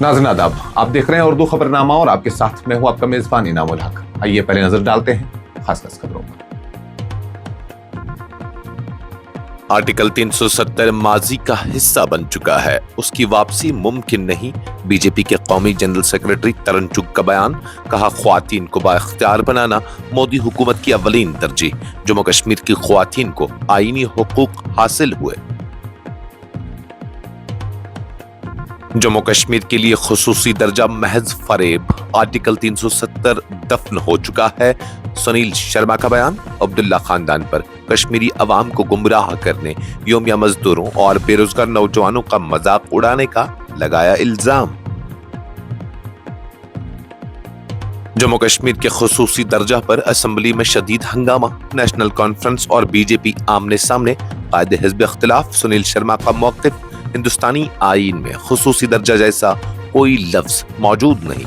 नाज़रीन आदाब, आप देख रहे हैं उर्दू खबरनामा और आपके साथ मैं हूं आपका मेजबान इनामुल हक। आइए पहले नजर डालते हैं खास खबरों पर। आर्टिकल 370 माजी का हिस्सा बन चुका है, उसकी वापसी मुमकिन नहीं। बीजेपी के कौमी जनरल सेक्रेटरी तरन चुग का बयान, कहा ख्वातीन को बाइख्तियार बनाना मोदी हुकूमत की अवलीन तरजीह। जम्मू कश्मीर की ख्वातीन को आईनी हुकूक हासिल हुए। जम्मू कश्मीर के लिए खुसूसी दर्जा महज फरेब, आर्टिकल 370 दफन हो चुका है। सुनील शर्मा का बयान, अब्दुल्ला खानदान पर कश्मीरी अवाम को गुमराह करने, योमिया मजदूरों और बेरोजगार नौजवानों का मजाक उड़ाने का लगाया इल्जाम। जम्मू कश्मीर के खुसूसी दर्जा पर असेंबली में शदीद हंगामा, नेशनल कॉन्फ्रेंस और बीजेपी आमने सामने। कायदे हिज़्ब इख्तिलाफ सुनील शर्मा का मौक़िफ़, हिंदुस्तानी आईन में खुसूसी दर्जा जैसा कोई लफ्ज मौजूद नहीं।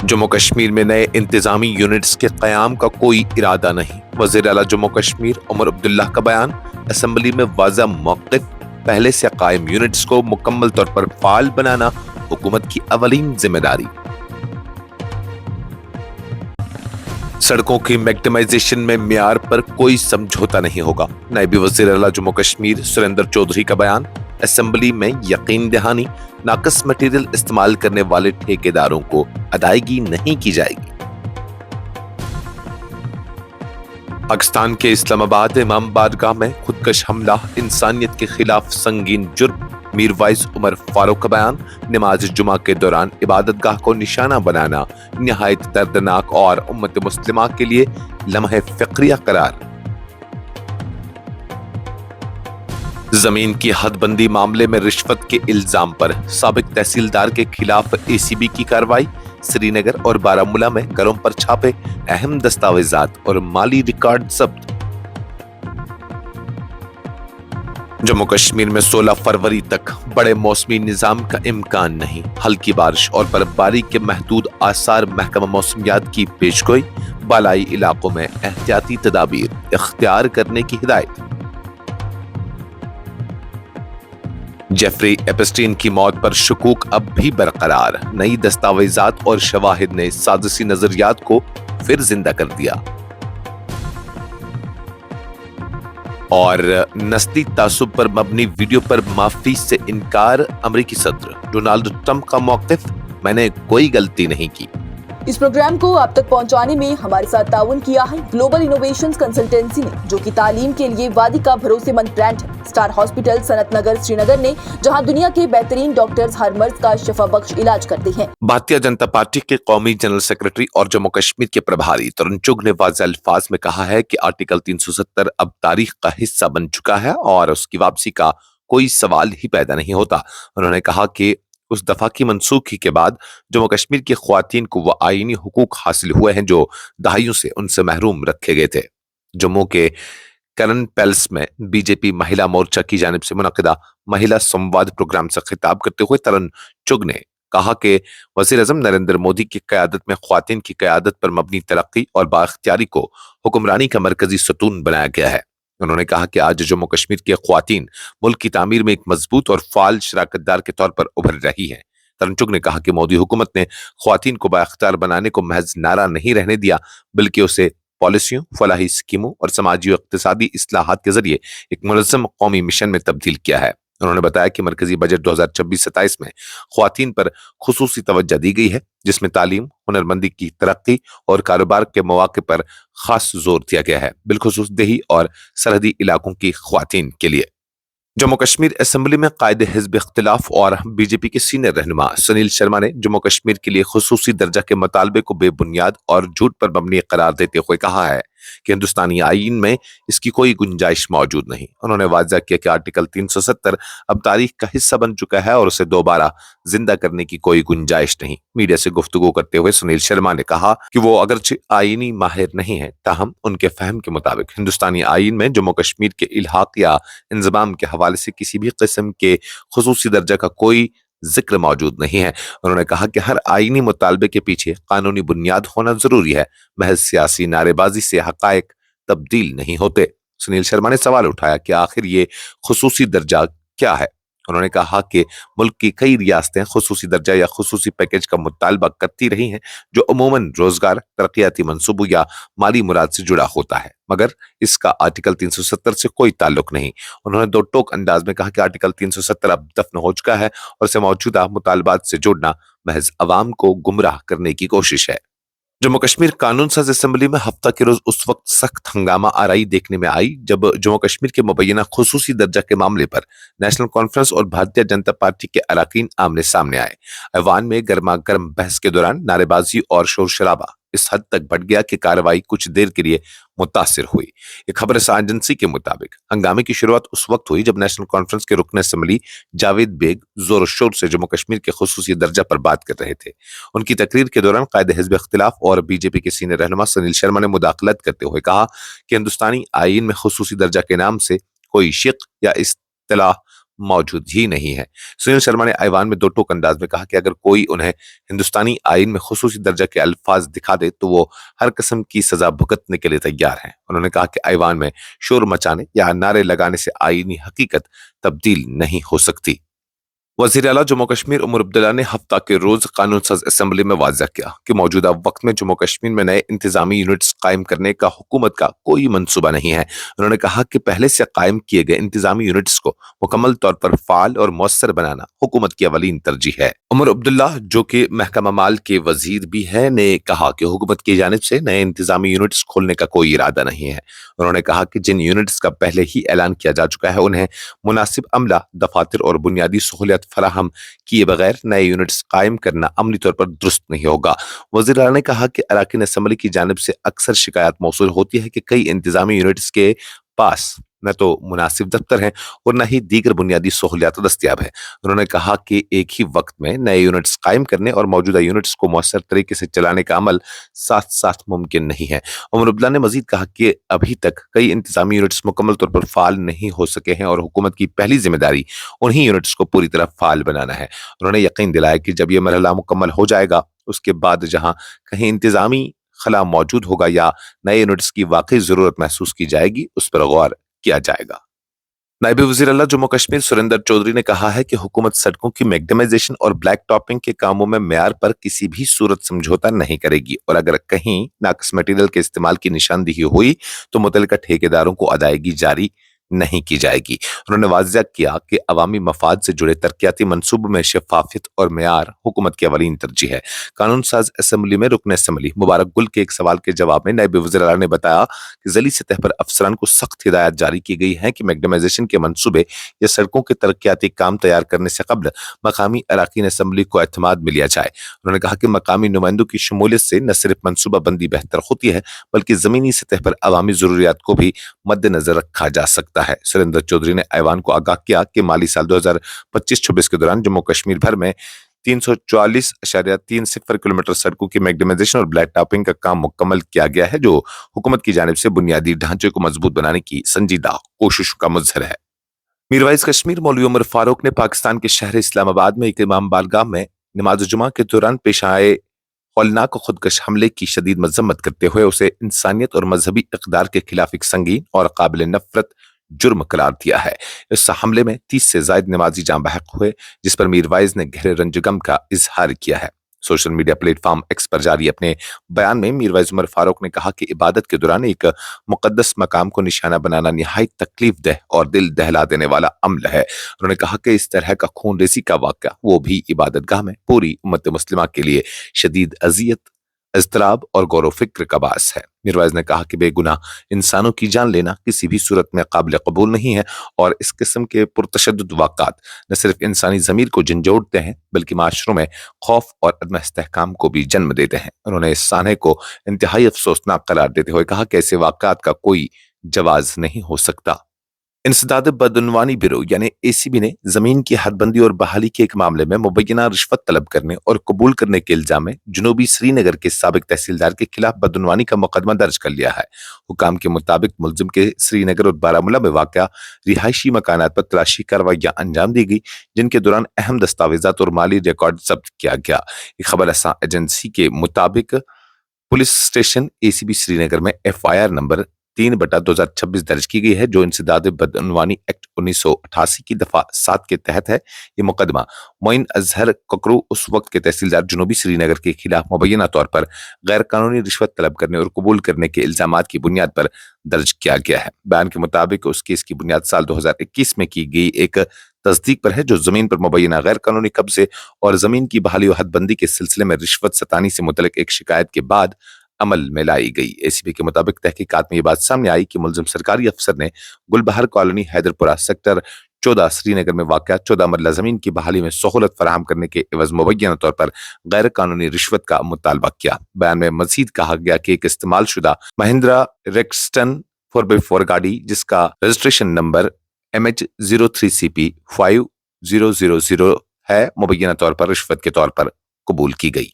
जम्मू कश्मीर में नए इंतजामी यूनिट्स के कयाम का कोई इरादा नहीं। वज़ीर आला जम्मू कश्मीर उमर अब्दुल्ला का बयान, असेंबली में वाज़ा मौक़िफ़, पहले से कायम यूनिट्स को मुकम्मल तौर पर फाल बनाना हुकूमत की अवलीन जिम्मेदारी। सड़कों की मैग्नेटाइजेशन में मियार पर कोई समझौता नहीं होगा। नायब वज़ीर आला जम्मू कश्मीर सुरेंद्र चौधरी का बयान, असेंबली में यकीन दहानी, नाकस मटेरियल इस्तेमाल करने वाले ठेकेदारों को अदायगी नहीं की जाएगी। पाकिस्तान के इस्लामाबाद इमाम बारगाह में खुदकश हमला, इंसानियत के खिलाफ संगीन जुर्म। मीरवाइज उमर फारूक का बयान, नमाज जुमा के दौरान इबादत गाह को निशाना बनाना निहायत दर्दनाक और उम्मत मुस्लिमा के लिए लम्हे फ़िक्रिया करार। जमीन की हदबंदी मामले में रिश्वत के इल्जाम पर साबिक तहसीलदार के खिलाफ एसीबी की कार्रवाई। श्रीनगर और बारामूला में घरों पर छापे, अहम दस्तावेजात और माली रिकॉर्ड जब्त। जम्मू कश्मीर में 16 फरवरी तक बड़े मौसमी निजाम का इम्कान नहीं। हल्की बारिश और बर्फबारी के महदूद आसार, महकमा मौसमियात की पेशगोई। बालाई इलाकों में एहतियाती तदाबीर इख्तियार करने की हिदायत। जेफरी एपस्टीन की मौत पर शुकूक अब भी बरकरार, नई दस्तावेजात और शवाहिद ने साजिशी नजरियात को फिर जिंदा कर दिया। और नस्ली तासुब पर मबनी वीडियो पर माफी से इनकार, अमेरिकी सदर डोनाल्ड ट्रंप का मौक़िफ़, मैंने कोई गलती नहीं की। इस प्रोग्राम को आप तक पहुंचाने में हमारे साथ ताउन किया है ग्लोबल इनोवेशंस कंसल्टेंसी ने, जो कि तालीम के लिए वादी का भरोसेमंद ब्रांड है। स्टार हॉस्पिटल सनत नगर श्रीनगर ने, जहां दुनिया के बेहतरीन डॉक्टर्स हर मर्ज का शफा बख्श इलाज करते हैं। भारतीय जनता पार्टी के कौमी जनरल सेक्रेटरी और जम्मू कश्मीर के प्रभारी तरन चुग ने वाज़ेह अल्फाज में कहा है कि आर्टिकल 370 अब तारीख का हिस्सा बन चुका है और उसकी वापसी का कोई सवाल ही पैदा नहीं होता। उन्होंने कहा कि उस दफा की मनसूखी के बाद जम्मू कश्मीर की ख्वातीन को वो आईनी हुकूक हासिल हुए हैं जो दहाइयों से उनसे महरूम रखे गए थे। जम्मू के करन पैलेस में बीजेपी महिला मोर्चा की जानिब से मुनक़िदा महिला संवाद प्रोग्राम से खिताब करते हुए तरन चुग ने कहा कि वज़ीर आज़म नरेंद्र मोदी की क़यादत में ख्वातीन की क़यादत पर मबनी तरक्की और बाइख्तियारी को हुक्मरानी का मरकजी सतून बनाया गया है। उन्होंने कहा कि आज जम्मू कश्मीर की ख्वातीन मुल्क की तामीर में एक मजबूत और फाल शराकतदार के तौर पर उभर रही है। तरन चुग ने कहा कि मोदी हुकूमत ने ख्वातीन को बाइख्तियार बनाने को महज नारा नहीं रहने दिया, बल्कि उसे पॉलिसियों, फलाही स्कीमों और समाजी और इक़्तिसादी इस्लाहात के जरिए एक मुनज़्ज़म कौमी मिशन में तब्दील किया है। उन्होंने बताया कि मरकजी बजट 2026-27 में ख्वातीन पर खुसूसी तवज्जो दी गई है, जिसमें तालीम, हुनरमंदी की तरक्की और कारोबार के मौके पर खास जोर दिया गया है, बिलखुसूस देही और सरहदी इलाकों की ख्वातीन के लिए। जम्मू कश्मीर असेंबली में कायदे हिज़्ब इख्तिलाफ और बीजेपी के सीनियर रहनुमा सुनील शर्मा ने जम्मू कश्मीर के लिए खुसूसी दर्जा के मुतालबे को बेबुनियाद और झूठ पर मबनी करार देते हुए कहा है कि हिंदुस्तानी आईन में इसकी कोई गुंजाइश मौजूद नहीं। उन्होंने वाज़ा किया कि आर्टिकल 370 अब तारीख का हिस्सा बन चुका है और उसे दोबारा जिंदा करने की कोई गुंजाइश नहीं। मीडिया से गुफ्तगू करते हुए सुनील शर्मा ने कहा कि वो अगरचे आईनी माहिर नहीं है, ताहम उनके फहम के मुताबिक हिंदुस्तानी आईन में जम्मू कश्मीर के इल्हाक या इंज़माम के हवाले से किसी भी किस्म के खुसूसी दर्जा का कोई जिक्र मौजूद नहीं है। उन्होंने कहा कि हर आईनी मुतालबे के पीछे कानूनी बुनियाद होना जरूरी है, महज सियासी नारेबाजी से हकायक तब्दील नहीं होते। सुनील शर्मा ने सवाल उठाया कि आखिर ये खुसूसी दर्जा क्या है। انہوں نے کہا کہ ملک کی کئی ریاستیں خصوصی درجہ یا خصوصی پیکیج کا مطالبہ کرتی رہی ہیں جو عموماً روزگار، ترقیاتی منصوبوں یا مالی مراد سے جڑا ہوتا ہے، مگر اس کا آرٹیکل 370 سے کوئی تعلق نہیں۔ انہوں نے دو ٹوک انداز میں کہا کہ آرٹیکل 370 اب دفن ہو چکا ہے اور اسے موجودہ مطالبات سے جوڑنا محض عوام کو گمراہ کرنے کی کوشش ہے۔ جموں کشمیر قانون ساز اسمبلی میں ہفتہ کے روز اس وقت سخت ہنگامہ آرائی دیکھنے میں آئی جب جموں کشمیر کے مبینہ خصوصی درجہ کے معاملے پر نیشنل کانفرنس اور بھارتیہ جنتا پارٹی کے اراکین آمنے سامنے آئے۔ ایوان میں گرما گرم بحث کے دوران نعرے بازی اور شور شرابہ اس حد تک بڑھ گیا کہ کارروائی کچھ دیر کے لیے متاثر ہوئی۔ ایک خبر رساں ایجنسی کے مطابق ہنگامے کی شروعات اس وقت ہوئی جب نیشنل کانفرنس کے رکن اسمبلی جاوید بیگ زور و شور سے جموں کشمیر کے خصوصی درجہ پر بات کر رہے تھے۔ ان کی تقریر کے دوران قائد حزب اختلاف اور بی جے پی کے سینئر رہنما سنیل شرما نے مداخلت کرتے ہوئے کہا کہ ہندوستانی آئین میں خصوصی درجہ کے نام سے کوئی شق یا اصطلاح موجود ہی نہیں ہے۔ سنیل شرما نے ایوان میں دو ٹوک انداز میں کہا کہ اگر کوئی انہیں ہندوستانی آئین میں خصوصی درجہ کے الفاظ دکھا دے تو وہ ہر قسم کی سزا بھگتنے کے لیے تیار ہیں۔ انہوں نے کہا کہ ایوان میں شور مچانے یا نعرے لگانے سے آئینی حقیقت تبدیل نہیں ہو سکتی۔ وزیر اعلیٰ جموں کشمیر عمر عبداللہ نے ہفتہ کے روز قانون ساز اسمبلی میں واضح کیا کہ موجودہ وقت میں جموں کشمیر میں نئے انتظامی یونٹس قائم کرنے کا حکومت کا کوئی منصوبہ نہیں ہے۔ انہوں نے کہا کہ پہلے سے قائم کیے گئے انتظامی یونٹس کو مکمل طور پر فعال اور مؤثر بنانا حکومت کی اولین ترجیح ہے۔ عمر عبداللہ جو کہ محکمہ مال کے وزیر بھی ہیں نے کہا کہ حکومت کی جانب سے نئے انتظامی یونٹس کھولنے کا کوئی ارادہ نہیں ہے۔ انہوں نے کہا کہ جن یونٹس کا پہلے ہی اعلان کیا جا چکا ہے انہیں مناسب عملہ، دفاتر اور بنیادی سہولیات فراہم کیے بغیر نئے یونٹس قائم کرنا عملی طور پر درست نہیں ہوگا۔ وزیر اعلیٰ نے کہا کہ اراکین اسمبلی کی جانب سے اکثر شکایات موصول ہوتی ہے کہ کئی انتظامی یونٹس کے پاس نہ تو مناسب دفتر ہیں اور نہ ہی دیگر بنیادی سہولیات دستیاب ہیں۔ انہوں نے کہا کہ ایک ہی وقت میں نئے یونٹس قائم کرنے اور موجودہ یونٹس کو مؤثر طریقے سے چلانے کا عمل ساتھ ساتھ ممکن نہیں ہے۔ عمر عبداللہ نے مزید کہا کہ ابھی تک کئی انتظامی یونٹس مکمل طور پر فعال نہیں ہو سکے ہیں اور حکومت کی پہلی ذمہ داری انہی یونٹس کو پوری طرح فعال بنانا ہے۔ انہوں نے یقین دلایا کہ جب یہ مرحلہ مکمل ہو جائے گا اس کے بعد جہاں کہیں انتظامی خلا موجود ہوگا یا نئے یونٹس کی واقعی ضرورت محسوس کی جائے گی اس پر غور کیا جائے گا۔ نائب وزیر اعلیٰ جموں کشمیر سریندر چودھری نے کہا ہے کہ حکومت سڑکوں کی میگڈمائزیشن اور بلیک ٹاپنگ کے کاموں میں معیار پر کسی بھی صورت سمجھوتا نہیں کرے گی اور اگر کہیں ناقص مٹیریل کے استعمال کی نشاندہی ہوئی تو متعلقہ ٹھیکیداروں کو ادائیگی جاری نہیں کی جائے گی۔ انہوں نے واضح کیا کہ عوامی مفاد سے جڑے ترقیاتی منصوبوں میں شفافیت اور معیار حکومت کی اولین ترجیح ہے۔ قانون ساز اسمبلی میں رکن اسمبلی مبارک گل کے ایک سوال کے جواب میں نائب وزیر اعلیٰ نے بتایا کہ ضلعی سطح پر افسران کو سخت ہدایات جاری کی گئی ہیں کہ میگڈمائزیشن کے منصوبے یا سڑکوں کے ترقیاتی کام تیار کرنے سے قبل مقامی اراکین اسمبلی کو اعتماد میں لیا جائے۔ انہوں نے کہا کہ مقامی نمائندوں کی شمولیت سے نہ صرف منصوبہ بندی بہتر ہوتی ہے بلکہ زمینی سطح پر عوامی ضروریات کو بھی مد نظر رکھا جا سکتا ہے۔ سریندر چودھری نے ایوان کو آگاہ کیا کہ مالی سال 2025-26 کے دوران جموں کشمیر بھر میں 344.30 کلومیٹر سڑکوں کی میگڈمائزیشن اور بلیک ٹاپنگ کا کام مکمل کیا گیا ہے جو حکومت کی جانب سے بنیادی ڈھانچے کو مضبوط بنانے کی سنجیدہ کوششوں کا مظہر ہے۔ میروائز کشمیر مولوی عمر فاروق نے پاکستان کے شہر اسلام آباد میں ایک امام بارگاہ میں نماز جمعہ کے دوران پیش آئے ہولناک خودکش حملے کی شدید مذمت کرتے ہوئے اسے انسانیت اور مذہبی اقدار کے خلاف ایک سنگین اور قابل نفرت جرم قرار دیا ہے۔ اس حملے میں 30 سے زائد نمازی جاں بحق ہوئے جس پر میروائز نے گہرے رنج غم کا اظہار کیا ہے۔ Social media platform X پر جاری اپنے بیان میں میروائز عمر فاروق نے کہا کہ عبادت کے دوران ایک مقدس مقام کو نشانہ بنانا نہایت تکلیف دہ اور دل دہلا دینے والا عمل ہے۔ انہوں نے کہا کہ اس طرح کا خون ریزی کا واقعہ وہ بھی عبادت گاہ میں پوری امت مسلمہ کے لیے شدید اذیت، اضطراب اور غور و فکر کا باعث ہے۔ میروائز نے کہا کہ بے گناہ انسانوں کی جان لینا کسی بھی صورت میں قابل قبول نہیں ہے اور اس قسم کے پرتشدد واقعات نہ صرف انسانی ضمیر کو جھنجھوڑتے ہیں بلکہ معاشروں میں خوف اور عدم استحکام کو بھی جنم دیتے ہیں۔ انہوں نے اس سانحے کو انتہائی افسوسناک قرار دیتے ہوئے کہا کہ ایسے واقعات کا کوئی جواز نہیں ہو سکتا۔ انسداد بدعنوانی بیورو یعنی ACB نے زمین کی حد بندی اور بحالی کے ایک معاملے میں مبینہ رشوت طلب کرنے اور قبول کرنے کے الزام میں جنوبی سری نگر کے سابق تحصیلدار کے خلاف بدعنوانی کا مقدمہ درج کر لیا ہے۔ حکام کے مطابق ملزم کے سری نگر اور بارہمولہ میں واقع رہائشی مکانات پر تلاشی کارروائیاں انجام دی گئی جن کے دوران اہم دستاویزات اور مالی ریکارڈ ضبط کیا گیا۔ ایک خبر رساں ایجنسی کے مطابق پولیس اسٹیشن ACB سری نگر میں FIR نمبر 3/2026 दर्ज की गई है, जो इंसदाद बदअनवानी एक्ट 1988 की दफा 7 के तहत है। ये मुकदमा मोइन अजहर ककरू उस वक्त के तहसीलदार जनूबी श्रीनगर के खिलाफ मुबैना तौर पर गैर कानूनी रिश्वत तलब करने और कबूल करने के इल्जामात की बुनियाद पर दर्ज किया गया है। बयान के मुताबिक उस केस की बुनियाद साल 2021 में की गई एक तस्दीक पर है, जो जमीन पर मुबैना गैर कानूनी कब्जे और जमीन की बहाली और हदबंदी के सिलसिले में रिश्वत सतानी से मुतल्लिक एक शिकायत के बाद अमल में लाई गई। एसीबी के मुताबिक तहकीकात में ये बात सामने आई कि मुलजिम सरकारी अफसर ने गुलबहर कॉलोनी हैदरपुरा सेक्टर 14 श्रीनगर में वाक़या 14 मरला जमीन की बहाली में सहूलत फराहम करने के एवज मुबैना तौर पर गैर कानूनी रिश्वत का मुतालबा किया। बयान में मजीद कहा गया कि एक इस्तेमाल शुदा महिंद्रा रेक्सटन 4x4 गाड़ी जिसका रजिस्ट्रेशन नंबर MH03CP 5000 है, मुबैना तौर पर रिश्वत के तौर पर कबूल की गई।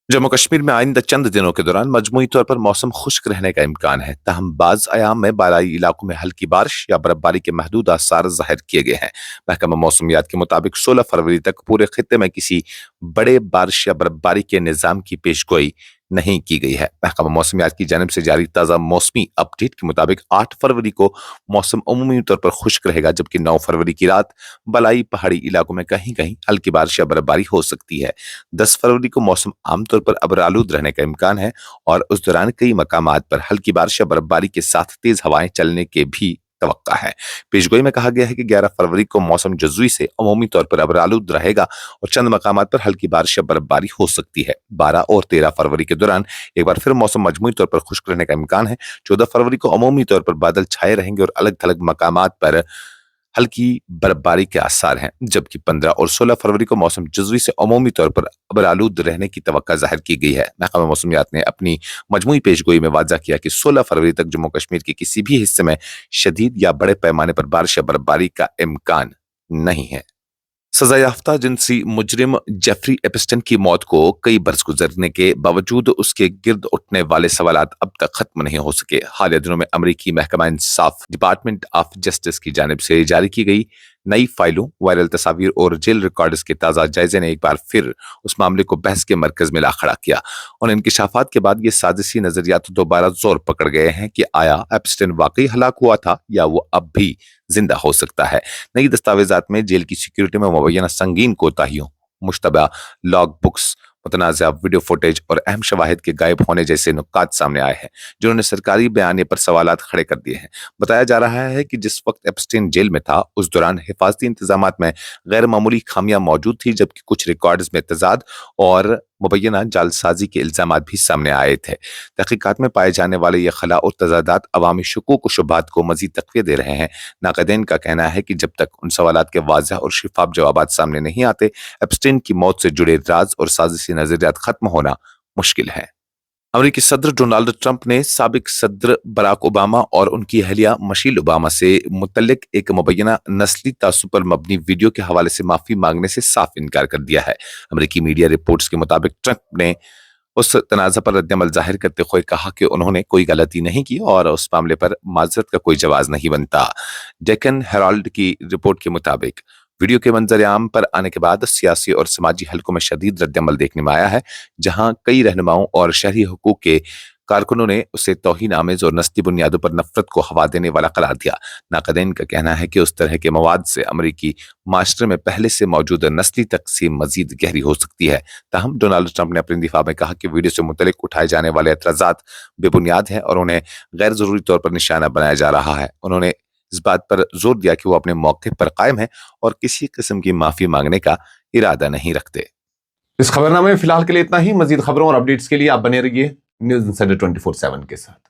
जम्मू कश्मीर में आइंदा चंद दिनों के दौरान मजमूई तौर पर मौसम खुश्क रहने का इम्कान है, ताहम बाज़ अयाम में बालाई इलाकों में हल्की बारिश या बर्फबारी के महदूद आसार जाहिर किए गए हैं। महकमा मौसमियात के मुताबिक 16 फरवरी तक पूरे खित्ते में किसी बड़े बारिश या बर्फबारी के निज़ाम की पेशगोई नहीं की गई है। महकमा मौसमियात की जानिब से जारी ताज़ा मौसमी अपडेट के मुताबिक 8 फरवरी को मौसम अमूमी तौर पर खुश्क रहेगा, जबकि 9 फरवरी की रात बलाई पहाड़ी इलाकों में कहीं कहीं हल्की बारिश या बर्फबारी हो सकती है। 10 फरवरी को मौसम आमतौर पर अबरालूद रहने का इम्कान है और उस दौरान कई मकामात पर हल्की बारिश या बर्फबारी के साथ तेज हवाएं चलने के भी तवक्का है। पेशगोई में कहा गया है कि 11 फरवरी को मौसम जज़वी से अमूमी तौर पर अबरालूद रहेगा और चंद मकामात पर हल्की बारिश या बर्फबारी हो सकती है। 12 और 13 फरवरी के दौरान एक बार फिर मौसम मजमूई तौर पर खुश्क रहने का इम्कान है। 14 फरवरी को अमूमी तौर पर बादल छाए रहेंगे और अलग थलग मकामात पर हल्की बर्फबारी के आसार हैं, जबकि 15 और 16 फरवरी को मौसम जज़वी से अमूमी तौर पर अबरालूद रहने की तवक्का जाहिर की गई है। महकमा मौसमियात ने अपनी मजमूई पेशगोई में वाज़ा किया कि 16 फरवरी तक जम्मू कश्मीर के किसी भी हिस्से में शदीद या बड़े पैमाने पर बारिश या बर्फबारी का इम्कान नहीं है। सजा याफ्ता जिनसी मुजरिम जेफरी एपिस्टन की मौत को कई बरस गुजरने के बावजूद उसके गिर्द उठने वाले सवालात अब तक खत्म नहीं हो सके। हालिया दिनों में अमरीकी महकमा इंसाफ डिपार्टमेंट ऑफ जस्टिस की जानिब से जारी की गई नई फाइलों, वायरल तस्वीर और जेल रिकॉर्ड्स के ताज़ा जायजे ने एक बार फिर उस मामले को बहस के मरकज में ला खड़ा किया। उन इंकिशाफात के बाद ये साजिशी नजरियात दोबारा जोर पकड़ गए हैं कि आया एपिस्टन वाकई हलाक हुआ था या वो अब भी जिंदा हो सकता है। नई दस्तावेजात में जेल की सिक्योरिटी में मुबैना संगीन कोताहियों, मुश्तबा लॉग बुक्स, मुतनाज़ा वीडियो फुटेज और अहम शवाहिद के गायब होने जैसे नुकात सामने आए हैं, जिन्होंने सरकारी बयाने पर सवालात खड़े कर दिए हैं। बताया जा रहा है कि जिस वक्त एप्स्टीन जेल में था उस दौरान हिफाजती इंतजामात में गैर मामूली खामियां मौजूद थी, जबकि कुछ रिकॉर्ड्स में तजाद और मुबैना जालसाजी के इल्जामात भी सामने आए थे। तहकीकात में पाए जाने वाले ये खला और तजादात अवामी शुकूक व शुबहात को मजीद तक़वियत दे रहे हैं। नाक़दीन का कहना है कि जब तक उन सवालात के वाज़ह और शिफाफ जवाबात सामने नहीं आते, एप्स्टीन की मौत से जुड़े राज और साजिशी नजरियात खत्म होना मुश्किल है। अमेरिकी सदर डोनाल्ड ट्रंप ने साबिक सदर बराक ओबामा और उनकी अहलिया मशील ओबामा से मुतल्लिक एक मुबैना नस्ली तासुब पर मबनी वीडियो के हवाले से माफी मांगने से साफ इनकार कर दिया है। अमेरिकी मीडिया रिपोर्ट्स के मुताबिक ट्रंप ने उस तनाज़ा पर रद्दअमल जाहिर करते हुए कहा कि उन्होंने कोई गलती नहीं की और उस मामले पर माजरत का कोई जवाज नहीं बनता। डेक्कन हेराल्ड की रिपोर्ट के मुताबिक वीडियो के मंजर आम पर आने के बाद सियासी और समाजी हलकों में शदीद रद्दअमल देखने में आया है, जहां कई रहनुमाओं और शहरी हुकूक के कारकुनों ने उसे तौहीन आमेज और नस्ली बुनियादों पर नफरत को हवा देने वाला करार दिया। नाक़दीन का कहना है कि उस तरह के मवाद से अमरीकी माशरे में पहले से मौजूद नस्ली तकसीम मजीद गहरी हो सकती है। ताहम डोनाल्ड ट्रंप ने अपने दिफा में कहा कि वीडियो से मुतल्लिक उठाए जाने वाले एतराज़ात बेबुनियाद हैं और उन्हें गैर जरूरी तौर पर निशाना बनाया जा रहा है। उन्होंने इस बात पर जोर दिया कि वो अपने मौके पर कायम है और किसी किस्म की माफी मांगने का इरादा नहीं रखते। इस खबरनामे में फिलहाल के लिए इतना ही। मजीद खबरों और अपडेट्स के लिए आप बने रहिए न्यूज़ इंसाइडर 24/7 के साथ।